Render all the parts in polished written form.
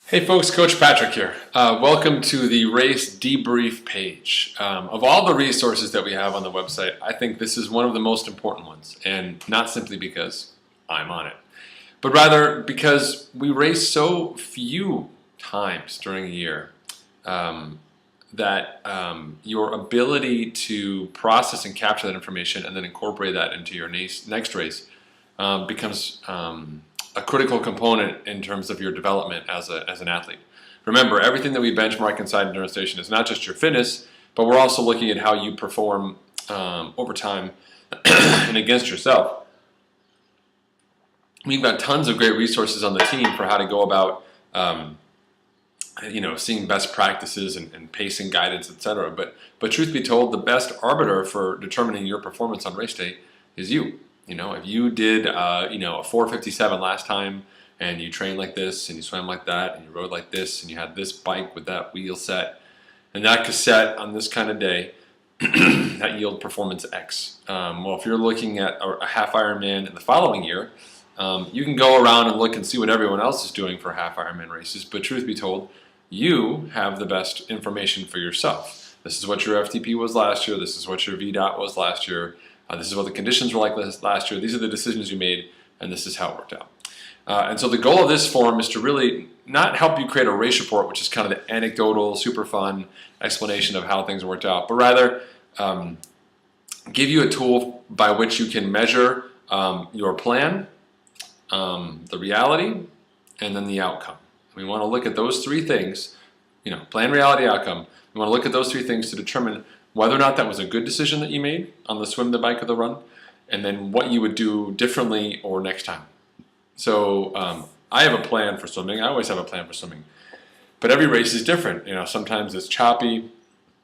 Hey folks, Coach Patrick here. Welcome to the race debrief page. Of all the resources that we have on the website, I think this is one of the most important ones, and not simply because I'm on it, but rather because we race so few times during a year that your ability to process and capture that information and then incorporate that into your next race becomes a critical component in terms of your development as an athlete. Remember, everything that we benchmark inside Endurance Station is not just your fitness, but we're also looking at how you perform over time and against yourself. We've got tons of great resources on the team for how to go about seeing best practices and pacing guidance, etc. But truth be told, the best arbiter for determining your performance on race day is you. If you did, a 4:57 last time, and you trained like this, and you swam like that, and you rode like this, and you had this bike with that wheel set, and that cassette on this kind of day, that yield performance X. Well, if you're looking at a half Ironman in the following year, you can go around and look and see what everyone else is doing for half Ironman races, but truth be told, you have the best information for yourself. This is what your FTP was last year, this is what your VDOT was last year, this is what the conditions were like last year. These are the decisions you made, and this is how it worked out. And so the goal of this forum is to really not help you create a race report, which is kind of the anecdotal, super fun explanation of how things worked out, but rather give you a tool by which you can measure your plan, the reality, and then the outcome. We want to look at those three things, plan, reality, outcome. We want to look at those three things to determine whether or not that was a good decision that you made on the swim, the bike, or the run, and then what you would do differently or next time. So I have a plan for swimming. I always have a plan for swimming. But every race is different. Sometimes it's choppy.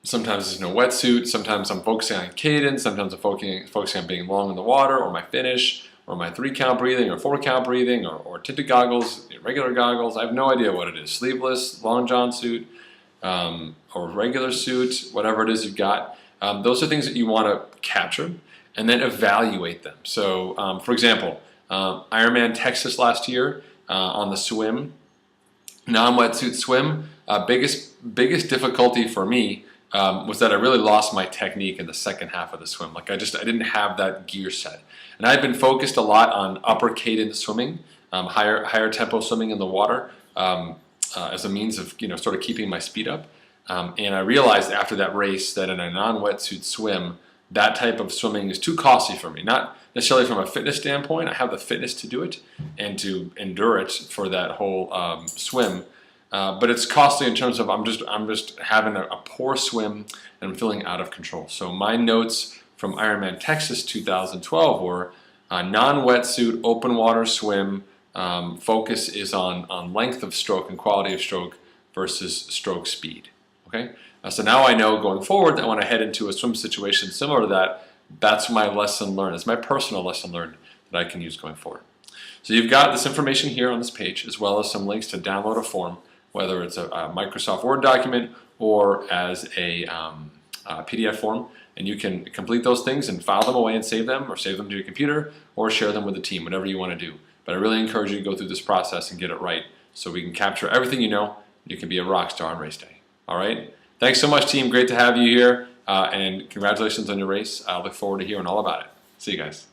Sometimes there's no wetsuit. Sometimes I'm focusing on cadence. Sometimes I'm focusing on being long in the water, or my finish, or my 3-count breathing, or 4-count breathing, or tinted goggles, regular goggles. I have no idea what it is. Sleeveless, long john suit, or regular suit, whatever it is you've got. Those are things that you want to capture and then evaluate them. So, for example, Ironman Texas last year on the swim, non-wetsuit swim, biggest difficulty for me was that I really lost my technique in the second half of the swim. Like I didn't have that gear set. And I've been focused a lot on upper cadence swimming, higher tempo swimming in the water, as a means of sort of keeping my speed up, and I realized after that race that in a non-wetsuit swim, that type of swimming is too costly for me. Not necessarily from a fitness standpoint. I have the fitness to do it and to endure it for that whole swim, but it's costly in terms of I'm just having a poor swim and I'm feeling out of control. So my notes from Ironman Texas 2012 were non-wetsuit open water swim. Focus is on length of stroke and quality of stroke versus stroke speed. Okay, so now I know going forward that when I head into a swim situation similar to that, that's my lesson learned. It's my personal lesson learned that I can use going forward. So you've got this information here on this page, as well as some links to download a form, whether it's a Microsoft Word document or as a PDF form, and you can complete those things and file them away and save them, or save them to your computer, or share them with the team, whatever you want to do. But I really encourage you to go through this process and get it right so we can capture everything you know. You can be a rock star on race day. All right? Thanks so much, team. Great to have you here. And congratulations on your race. I look forward to hearing all about it. See you guys.